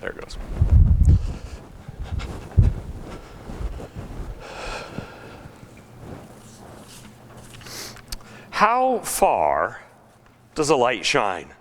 There it goes. How far does a light shine?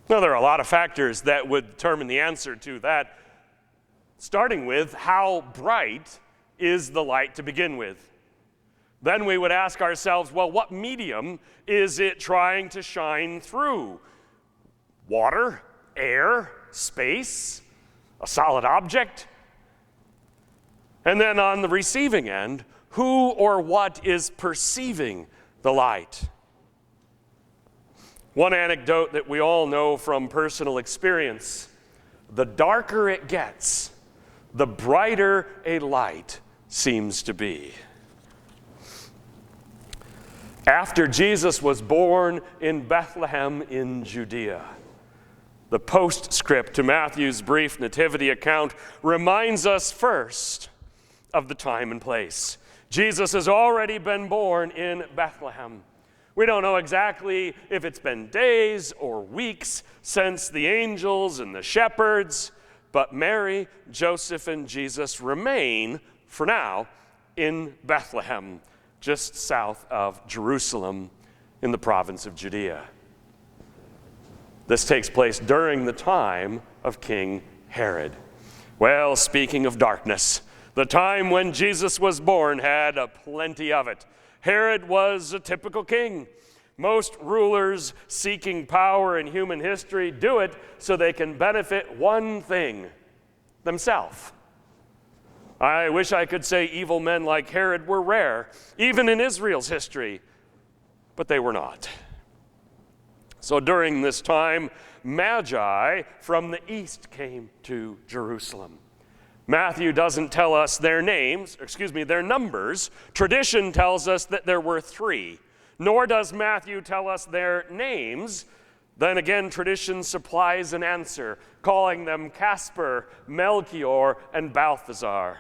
Now, there are a lot of factors that would determine the answer to that, starting with how bright is the light to begin with. Then we would ask ourselves, well, what medium is it trying to shine through? Water, air, space, a solid object? And then on the receiving end, who or what is perceiving the light? One anecdote that we all know from personal experience: the darker it gets, the brighter a light seems to be. After Jesus was born in Bethlehem in Judea, the postscript to Matthew's brief nativity account reminds us first of the time and place. Jesus has already been born in Bethlehem. We don't know exactly if it's been days or weeks since the angels and the shepherds, but Mary, Joseph, and Jesus remain, for now, in Bethlehem, just south of Jerusalem in the province of Judea. This takes place during the time of King Herod. Well, speaking of darkness, the time when Jesus was born had a plenty of it. Herod was a typical king. Most rulers seeking power in human history do it so they can benefit one thing: themselves. I wish I could say evil men like Herod were rare, even in Israel's history, but they were not. So during this time, Magi from the east came to Jerusalem. Matthew doesn't tell us their numbers. Tradition tells us that there were 3, nor does Matthew tell us their names. Then again, tradition supplies an answer, calling them Casper, Melchior, and Balthazar.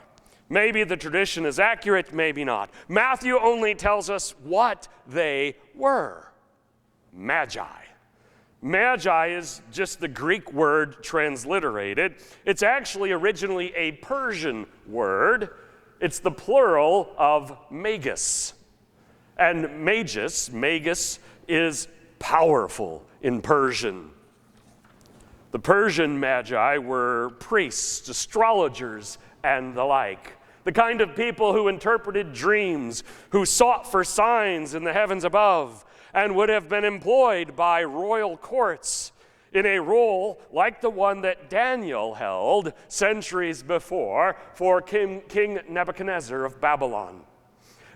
Maybe the tradition is accurate, maybe not. Matthew only tells us what they were: Magi. Magi is just the Greek word transliterated. It's actually originally a Persian word. It's the plural of magus. And magus is powerful in Persian. The Persian Magi were priests, astrologers, and the like. The kind of people who interpreted dreams, who sought for signs in the heavens above, and would have been employed by royal courts in a role like the one that Daniel held centuries before for King Nebuchadnezzar of Babylon.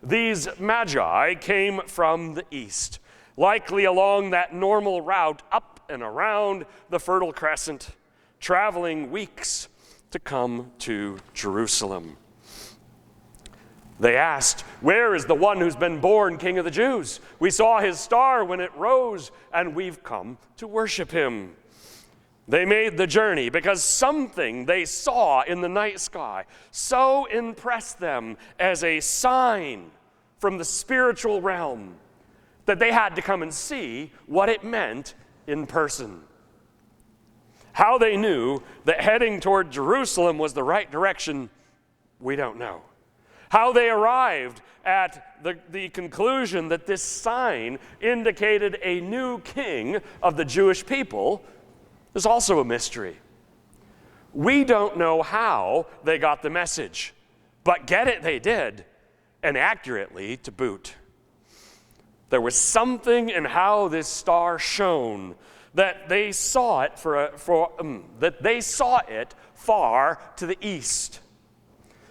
These Magi came from the east, likely along that normal route up and around the Fertile Crescent, traveling weeks to come to Jerusalem. They asked, "Where is the one who's been born King of the Jews? We saw his star when it rose, and we've come to worship him." They made the journey because something they saw in the night sky so impressed them as a sign from the spiritual realm that they had to come and see what it meant in person. How they knew that heading toward Jerusalem was the right direction, we don't know. How they arrived at the conclusion that this sign indicated a new king of the Jewish people is also a mystery. We don't know how they got the message, but get it they did, and accurately to boot. There was something in how this star shone that they saw it far to the east.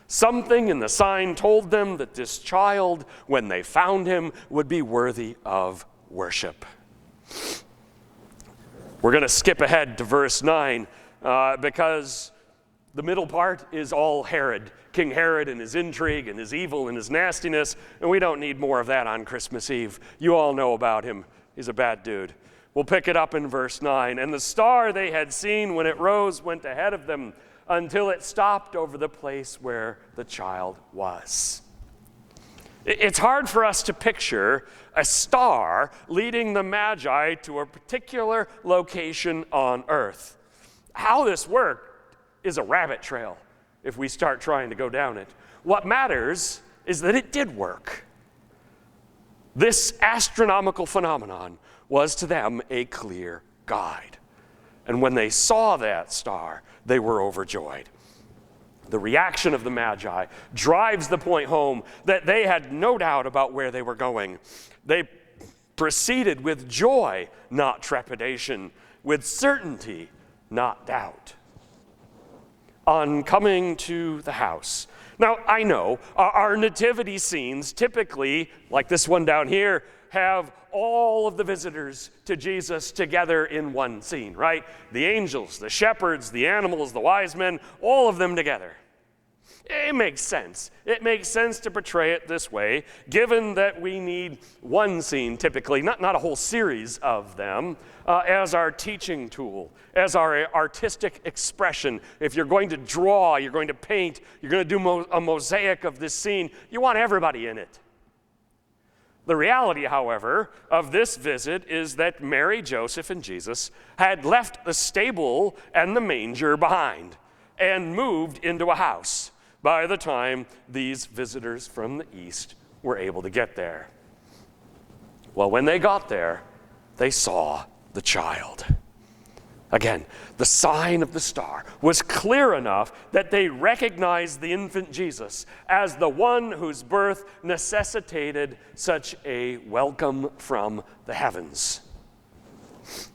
Something in the sign told them that this child, when they found him, would be worthy of worship. We're going to skip ahead to verse 9 because the middle part is all Herod, King Herod and his intrigue and his evil and his nastiness, and we don't need more of that on Christmas Eve. You all know about him. He's a bad dude. We'll pick it up in verse 9. "And the star they had seen when it rose went ahead of them until it stopped over the place where the child was." It's hard for us to picture a star leading the Magi to a particular location on earth. How this worked is a rabbit trail if we start trying to go down it. What matters is that it did work. This astronomical phenomenon was to them a clear guide. And when they saw that star, they were overjoyed. The reaction of the Magi drives the point home that they had no doubt about where they were going. They proceeded with joy, not trepidation, with certainty, not doubt. On coming to the house. Now, I know our nativity scenes typically, like this one down here, have all of the visitors to Jesus together in one scene, right? The angels, the shepherds, the animals, the wise men, all of them together. It makes sense. It makes sense to portray it this way, given that we need one scene typically, not a whole series of them, as our teaching tool, as our artistic expression. If you're going to draw, you're going to paint, you're going to do a mosaic of this scene, you want everybody in it. The reality, however, of this visit is that Mary, Joseph, and Jesus had left the stable and the manger behind and moved into a house by the time these visitors from the east were able to get there. Well, when they got there, they saw the child. Again, the sign of the star was clear enough that they recognized the infant Jesus as the one whose birth necessitated such a welcome from the heavens.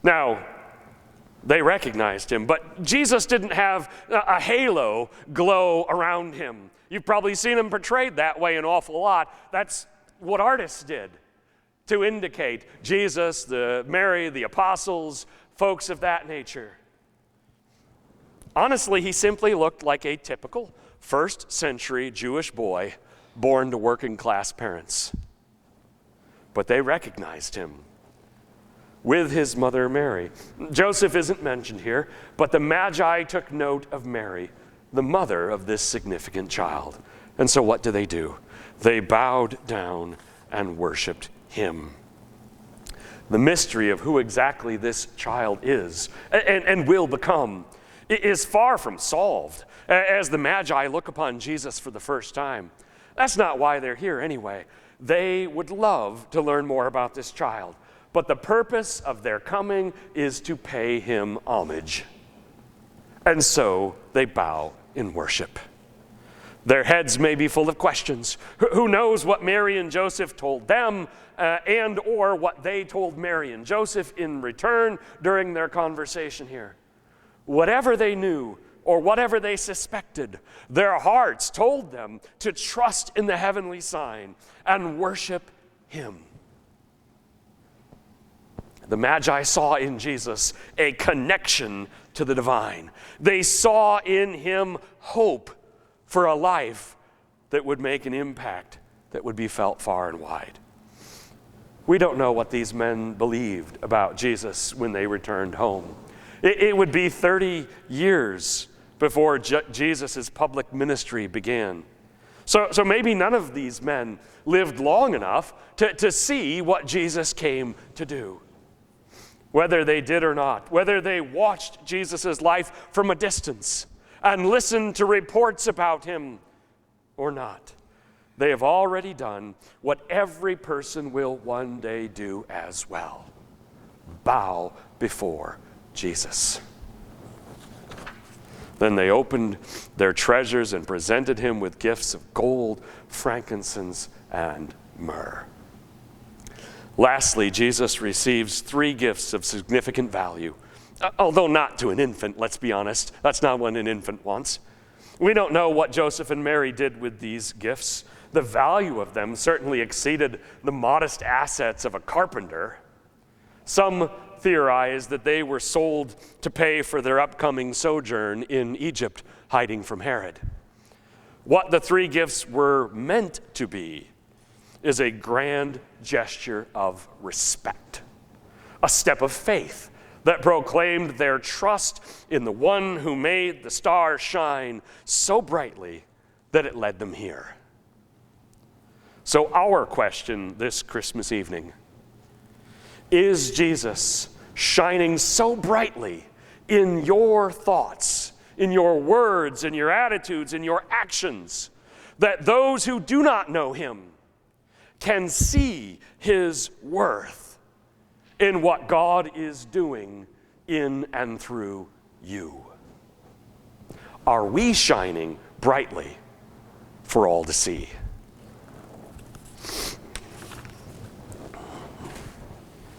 Now, they recognized him, but Jesus didn't have a halo glow around him. You've probably seen him portrayed that way an awful lot. That's what artists did to indicate Jesus, Mary, the apostles, folks of that nature. Honestly, he simply looked like a typical first century Jewish boy born to working class parents. But they recognized him with his mother Mary. Joseph isn't mentioned here, but the Magi took note of Mary, the mother of this significant child. And so what do? They bowed down and worshiped him. The mystery of who exactly this child is and will become is far from solved as the Magi look upon Jesus for the first time. That's not why they're here anyway. They would love to learn more about this child, but the purpose of their coming is to pay him homage. And so they bow in worship. Their heads may be full of questions. Who knows what Mary and Joseph told them and or what they told Mary and Joseph in return during their conversation here. Whatever they knew or whatever they suspected, their hearts told them to trust in the heavenly sign and worship him. The Magi saw in Jesus a connection to the divine. They saw in him hope for a life that would make an impact that would be felt far and wide. We don't know what these men believed about Jesus when they returned home. It would be 30 years before Jesus' public ministry began. So maybe none of these men lived long enough to see what Jesus came to do. Whether they did or not, whether they watched Jesus' life from a distance and listened to reports about him or not, they have already done what every person will one day do as well: bow before Jesus. Then they opened their treasures and presented him with gifts of gold, frankincense, and myrrh. Lastly, Jesus receives 3 gifts of significant value, although not to an infant, let's be honest. That's not what an infant wants. We don't know what Joseph and Mary did with these gifts. The value of them certainly exceeded the modest assets of a carpenter. Some theorize that they were sold to pay for their upcoming sojourn in Egypt, hiding from Herod. What the 3 gifts were meant to be is a grand gesture of respect, a step of faith that proclaimed their trust in the one who made the stars shine so brightly that it led them here. So our question this Christmas evening: is Jesus shining so brightly in your thoughts, in your words, in your attitudes, in your actions, that those who do not know him can see his worth in what God is doing in and through you? Are we shining brightly for all to see?